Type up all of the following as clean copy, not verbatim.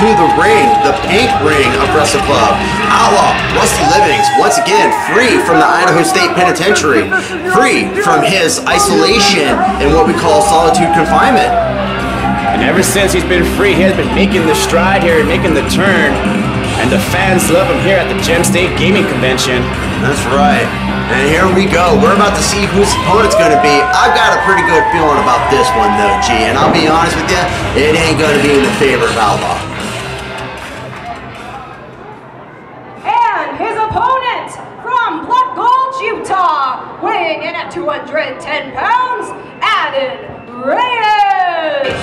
to the ring, the pink ring of WrestleClub. Outlaw Rusty Livings, once again, free from the Idaho State Penitentiary, free from his isolation and what we call solitude confinement. And ever since he's been free, he has been making the stride here, making the turn, and the fans love him here at the Gem State Gaming Convention. That's right. And here we go. We're about to see whose opponent's going to be. I've got a pretty good feeling about this one, though, G. And I'll be honest with you, it ain't going to be in the favor of Outlaw. And his opponent from Black Gulch, Utah, weighing in at 210 pounds, Adan, Reyes.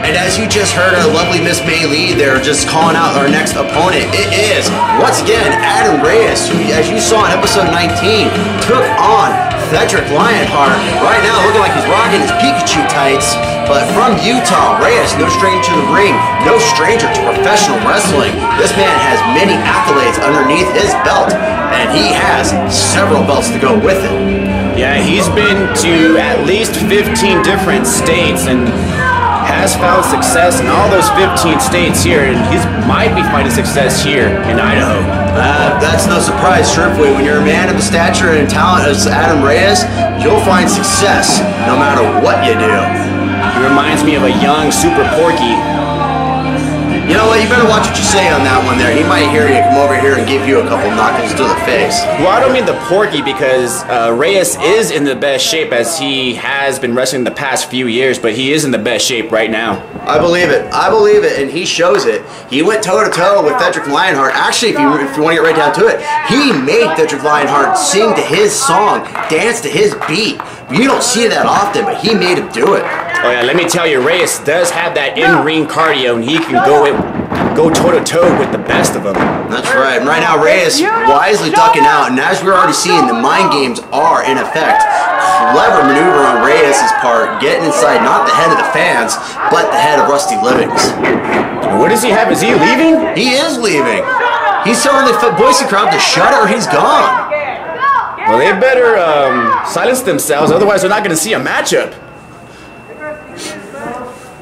And as you just heard our lovely Miss May Lee there just calling out our next opponent, it is, once again, Adan Reyes, who, as you saw in episode 19, took on Cedric Lionheart. Right now, looking like he's rocking his Pikachu tights. But from Utah, Reyes, no stranger to the ring, no stranger to professional wrestling. This man has many accolades underneath his belt, and he has several belts to go with it. Yeah, he's been to at least 15 different states and has found success in all those 15 states here, and he might be finding success here in Idaho. That's no surprise, truthfully. When you're a man of the stature and talent as Adan Reyes, you'll find success no matter what you do. He reminds me of a young Super Porky. You know what? You better watch what you say on that one there. He might hear you come over here and give you a couple knuckles to the face. Well, I don't mean the Porky because Reyes is in the best shape as he has been wrestling the past few years, but he is in the best shape right now. I believe it. I believe it, and he shows it. He went toe-to-toe with Cedric Lionheart. Actually, if you want to get right down to it, he made Cedric Lionheart sing to his song, dance to his beat. You don't see that often, but he made him do it. Oh yeah, let me tell you, Reyes does have that in-ring cardio, and he can go toe-to-toe with the best of them. That's right. And right now, Reyes wisely ducking out, and as we're already seeing, the mind games are in effect. Clever maneuver on Reyes' part, getting inside not the head of the fans, but the head of Rusty Livings. What does he have? Is he leaving? He is leaving. He's telling the Boise crowd to shut it or he's gone. Well, they better silence themselves, otherwise they're not going to see a matchup.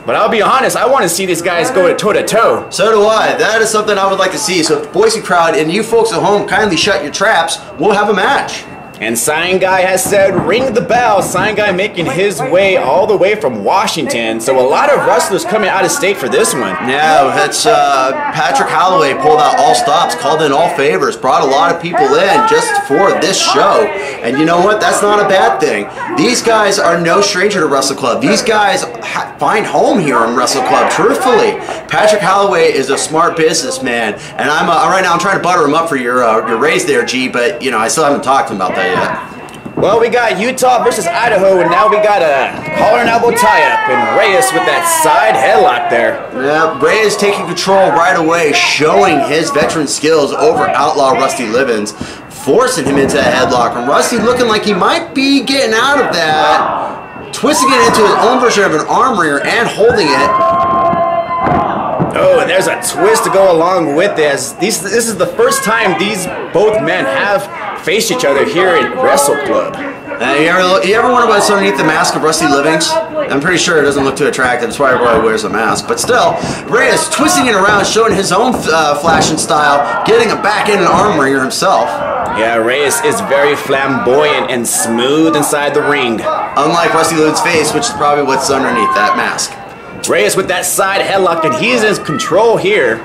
But I'll be honest, I want to see these guys go toe-to-toe. So do I. That is something I would like to see. So if the Boise crowd and you folks at home kindly shut your traps, we'll have a match. And Sign Guy has said, ring the bell. Sign Guy making his way all the way from Washington. So a lot of wrestlers coming out of state for this one. Yeah, that's Patrick Holloway pulled out all stops, called in all favors, brought a lot of people in just for this show. And you know what? That's not a bad thing. These guys are no stranger to WrestleClub. These guys find home here in WrestleClub, truthfully. Patrick Holloway is a smart businessman, and I'm right now I'm trying to butter him up for your raise there, G, but you know, I still haven't talked to him about that yet. Well, we got Utah versus Idaho, and now we got a collar and elbow tie-up, and Reyes with that side headlock there. Yeah, Reyes taking control right away, showing his veteran skills over Outlaw Rusty Livings, forcing him into that headlock, and Rusty looking like he might be getting out of that, twisting it into his own version of an arm wringer and holding it. Oh, and there's a twist to go along with this. This is the first time these both men have faced each other here in WrestleClub. You ever wonder what's underneath the mask of Rusty Livings? I'm pretty sure it doesn't look too attractive. That's why everybody wears a mask. But still, Reyes twisting it around, showing his own flashing style, getting a back end and arm wringer himself. Yeah, Reyes is very flamboyant and smooth inside the ring. Unlike Rusty Livings' face, which is probably what's underneath that mask. Reyes with that side headlock, and he's in control here.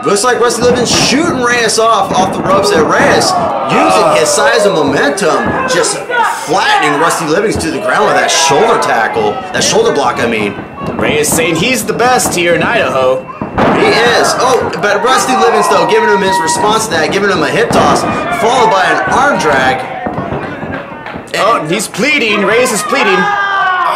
Looks like Rusty Livings shooting Reyes off the ropes there. Reyes using his size and momentum, just flattening Rusty Livings to the ground with that shoulder tackle, that shoulder block, I mean. Reyes saying he's the best here in Idaho. He is. Oh, but Rusty Livings, though, giving him his response to that, giving him a hip toss, followed by an arm drag. And he's pleading. Reyes is pleading.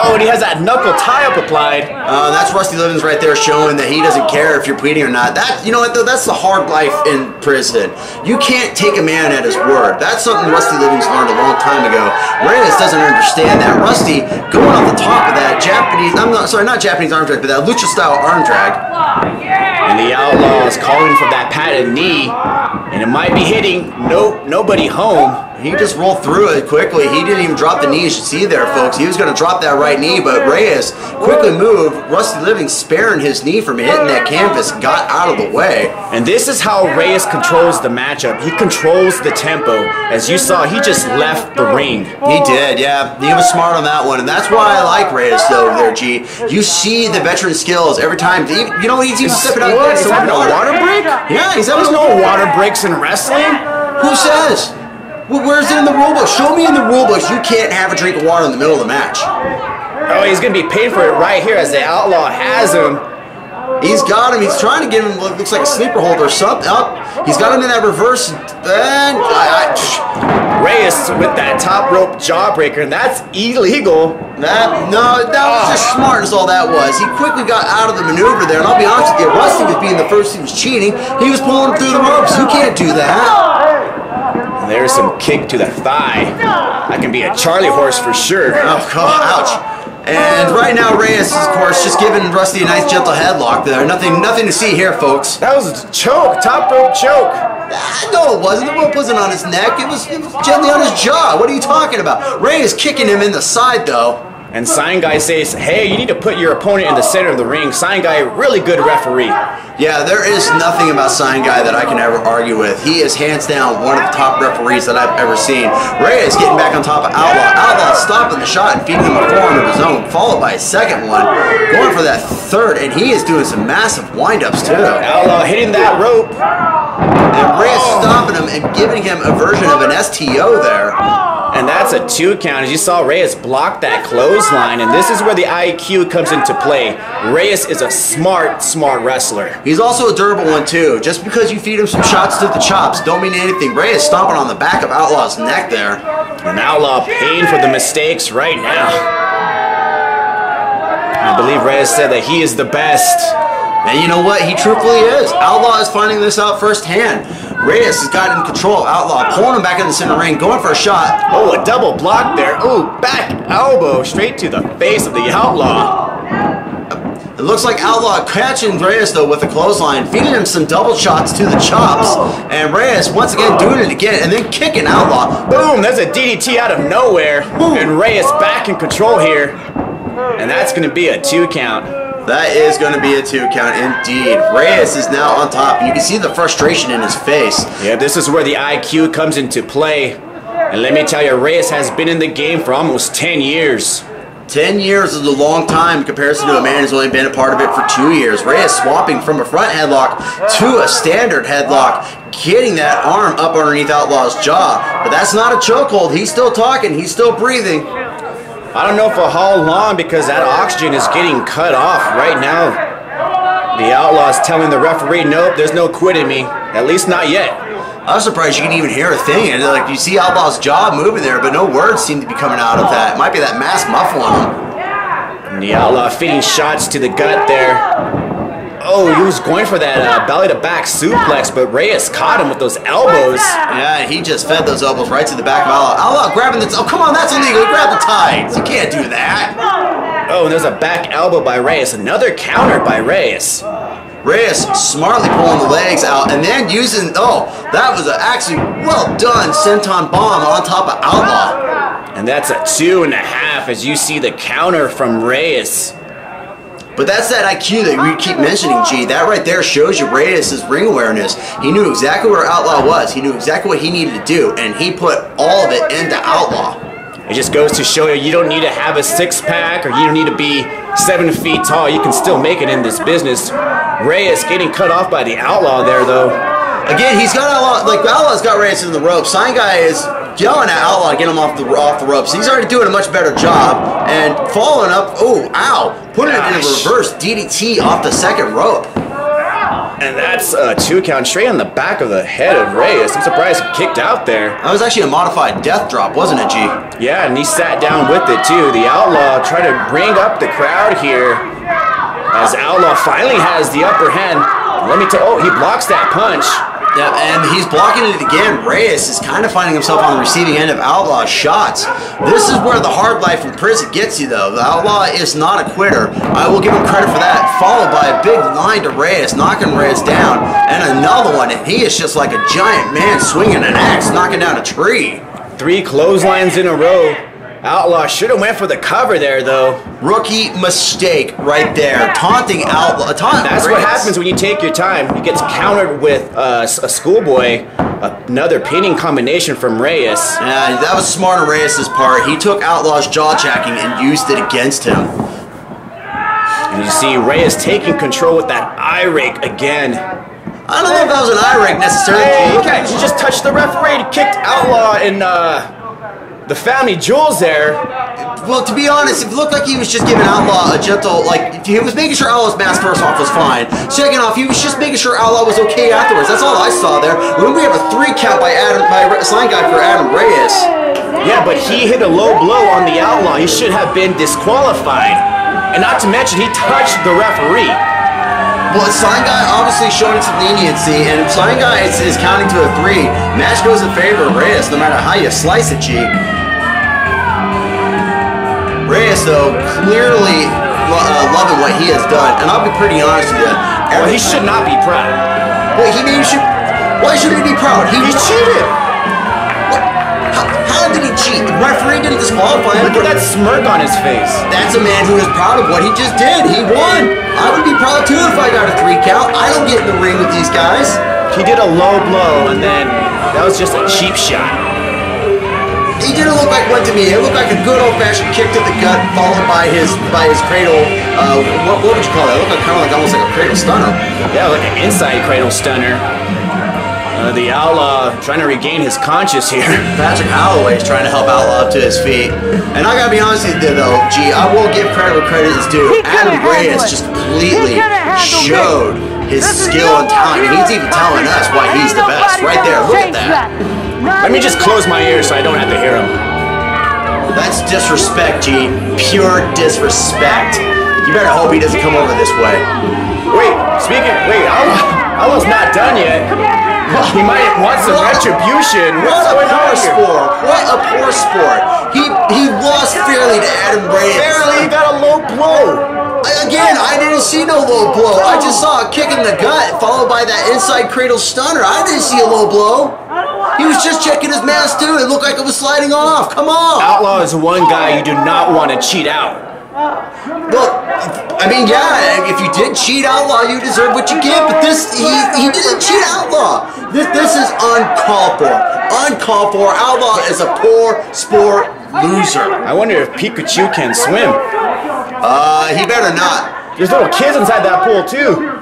Oh, and he has that knuckle tie-up applied. That's Rusty Livings right there showing that he doesn't care if you're pleading or not. That, you know what, though? That's the hard life in prison. You can't take a man at his word. That's something Rusty Livings learned a long time ago. Reyes doesn't understand that. Rusty going off the top of that Japanese, not Japanese arm drag, but that lucha-style arm drag. And the Outlaw is calling for that padded knee, and it might be hitting nobody home. He just rolled through it quickly. He didn't even drop the knee. You should see there, folks. He was going to drop that right knee, but Reyes quickly moved. Rusty Living sparing his knee from hitting that canvas, got out of the way. And this is how Reyes controls the matchup. He controls the tempo. As you saw, he just left the ring. He did, yeah. He was smart on that one, and that's why I like Reyes over there, G. You see the veteran skills every time. You know, he's even stepping out. What? He's having a water break? Yeah, he's having There's no water breaks in wrestling. Who says? Well, where's it in the rule book? Show me in the rule books you can't have a drink of water in the middle of the match. Oh, he's going to be paid for it right here as the Outlaw has him. He's got him. He's trying to get him what looks like a sleeper hold or something. Up. He's got him in that reverse. And Reyes with that top rope jawbreaker, and that's illegal. That was just smart as all that was. He quickly got out of the maneuver there, and I'll be honest with you, Rusty was being the first he was cheating. He was pulling him through the ropes. You can't do that. And there's some kick to the thigh. That can be a Charlie horse for sure. Oh, God, ouch. And right now, Reyes is, of course, just giving Rusty a nice gentle headlock there. Nothing to see here, folks. That was a choke, top rope choke. No, it wasn't. The rope wasn't on his neck. It was gently on his jaw. What are you talking about? Reyes kicking him in the side, though. And Sign Guy says, hey, you need to put your opponent in the center of the ring. Sign Guy, really good referee. Yeah, there is nothing about Sign Guy that I can ever argue with. He is hands down one of the top referees that I've ever seen. Reyes getting back on top of Outlaw. Outlaw stopping the shot and feeding him a forearm of his own, followed by a second one. Going for that third, and he is doing some massive wind-ups, too. Outlaw hitting that rope. And Reyes stopping him and giving him a version of an STO there. And that's a 2 count. As you saw, Reyes blocked that clothesline, and this is where the IQ comes into play. Reyes is a smart wrestler. He's also a durable one, too. Just because you feed him some shots to the chops don't mean anything. Reyes stomping on the back of Outlaw's neck there. And Outlaw paying for the mistakes right now. I believe Reyes said that he is the best. And you know what? He truthfully is. Outlaw is finding this out firsthand. Reyes has gotten control of Outlaw, pulling him back in the center ring, going for a shot. Oh, a double block there. Oh, back elbow straight to the face of the Outlaw. It looks like Outlaw catching Reyes, though, with a clothesline, feeding him some double shots to the chops. And Reyes, once again, doing it again, and then kicking Outlaw. Boom, there's a DDT out of nowhere. And Reyes back in control here. And that's going to be a 2 count. That is going to be a 2 count indeed. Reyes is now on top, and you can see the frustration in his face. Yeah, this is where the IQ comes into play. And let me tell you, Reyes has been in the game for almost 10 years. 10 years is a long time in comparison to a man who's only been a part of it for 2 years. Reyes swapping from a front headlock to a standard headlock, getting that arm up underneath Outlaw's jaw. But that's not a chokehold. He's still talking. He's still breathing. I don't know for how long, because that oxygen is getting cut off right now. The Outlaw's telling the referee, nope, there's no quitting me. At least not yet. I was surprised you can even hear a thing. And like, you see Outlaw's jaw moving there, but no words seem to be coming out of that. It might be that mask muffling him. And the Outlaw feeding shots to the gut there. Oh, he was going for that belly-to-back suplex, but Reyes caught him with those elbows. Yeah, he just fed those elbows right to the back of Outlaw. Outlaw grabbing the... Oh, come on, that's illegal. Grab the tights. You can't do that. Oh, and there's a back elbow by Reyes. Another counter by Reyes. Reyes smartly pulling the legs out and then using... Oh, that was actually well done senton bomb on top of Outlaw. And that's a 2.5 as you see the counter from Reyes. But that's that IQ that we keep mentioning, G. That right there shows you Reyes' ring awareness. He knew exactly where Outlaw was. He knew exactly what he needed to do, and he put all of it into Outlaw. It just goes to show you don't need to have a 6-pack or you don't need to be 7 feet tall. You can still make it in this business. Reyes getting cut off by the Outlaw there, though. Again, he's got Outlaw, like Outlaw's got Reyes in the ropes. Sign Guy is yelling at Outlaw to get him off the ropes. He's already doing a much better job. And following up, oh, ow, putting it in a reverse DDT off the second rope. And that's a 2 count straight on the back of the head of Reyes. I'm surprised he kicked out there. That was actually a modified death drop, wasn't it, G? Yeah, and he sat down with it too. The Outlaw tried to bring up the crowd here as Outlaw finally has the upper hand. Let me tell you, oh, he blocks that punch. Yeah, and he's blocking it again. Reyes is kind of finding himself on the receiving end of Outlaw's shots. This is where the hard life in prison gets you, though. The Outlaw is not a quitter. I will give him credit for that. Followed by a big line to Reyes, knocking Reyes down. And another one, and he is just like a giant man swinging an axe, knocking down a tree. 3 clotheslines in a row. Outlaw should have went for the cover there, though. Rookie mistake right there. Taunting Outlaw. That's what happens when you take your time. He gets countered with a schoolboy. Another pinning combination from Reyes. Yeah, that was smart on Reyes' part. He took Outlaw's jaw jacking and used it against him. And you see Reyes taking control with that eye rake again. I don't know if that was an eye rake necessarily. Hey, he just touched the referee. He kicked Outlaw in the family jewels there. Well, to be honest, it looked like he was just giving Outlaw a gentle, like, he was making sure Outlaw's mask first off was fine. Second off, he was just making sure Outlaw was okay afterwards. That's all I saw there. When we have a 3 count by sign guy for Adam Reyes. Yeah, but he hit a low blow on the Outlaw. He should have been disqualified. And not to mention, he touched the referee. Well, sign guy obviously showing some leniency, and sign guy is counting to a 3. Match goes in favor of Reyes, no matter how you slice it, G. Reyes, though, clearly loving what he has done, and I'll be pretty honest with you. Well, he should not be proud. Well, why should he be proud? He cheated. How did he cheat? The referee didn't disqualify him. Look at that smirk on his face. That's a man who is proud of what he just did. He won. I would be proud too if I got a 3 count. I don't get in the ring with these guys. He did a low blow, and then that was just a cheap shot. He didn't look like one to me. It looked like a good old-fashioned kick to the gut, followed by his cradle. What would you call that? It looked like, kind of like almost like a cradle stunner. Yeah, like an inside cradle stunner. The Outlaw trying to regain his conscience here. Patrick Holloway is trying to help Outlaw up to his feet. And I gotta be honest with you though, G, I will give credit where credit is due. Adam Reyes just completely showed his skill and talent. And he's even telling us why he's the best. Right there, look at that. Let me just close my ears so I don't have to hear him. That's disrespect, G. Pure disrespect. You better hope he doesn't come over this way. Wait, Outlaw's not done yet. He might want some retribution. What a poor sport. What a poor sport. He lost fairly to Adam Reyes. Barely, he got a low blow. Again, I didn't see no low blow. I just saw a kick in the gut followed by that inside cradle stunner. I didn't see a low blow. He was just checking his mask too. It looked like it was sliding off. Come on. Outlaw is one guy you do not want to cheat out. Well, I mean, yeah, if you did cheat Outlaw, you deserve what you get. But this, he didn't cheat Outlaw. This is uncalled for. Uncalled for. Outlaw is a poor sport loser. I wonder if Pikachu can swim. He better not. There's little kids inside that pool too.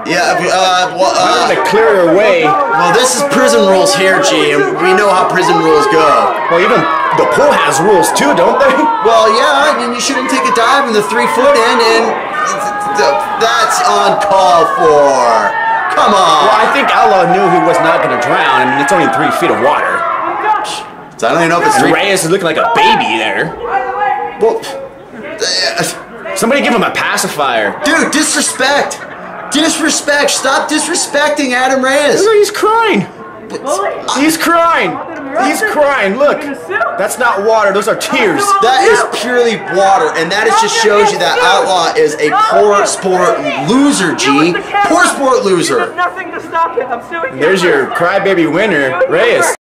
Yeah, to clear your way. Well, this is prison rules here, G, and we know how prison rules go. Well, even the pool has rules too, don't they? Well, yeah, I mean, you shouldn't take a dive in the 3-foot end, and that's uncalled for. Come on. Well, I think Outlaw knew he was not going to drown. I mean, it's only 3 feet of water. So I don't even know if it's 3. Reyes is looking like a baby there. Well, somebody give him a pacifier. Dude, disrespect. Disrespect. Stop disrespecting Adam Reyes. Look, he's crying. He's crying. He's crying. Look, that's not water. Those are tears. That is purely water, and that just shows you that Outlaw is a poor sport loser, G. Poor sport loser. Nothing to stop it. I'm suing you. There's your crybaby winner, Reyes.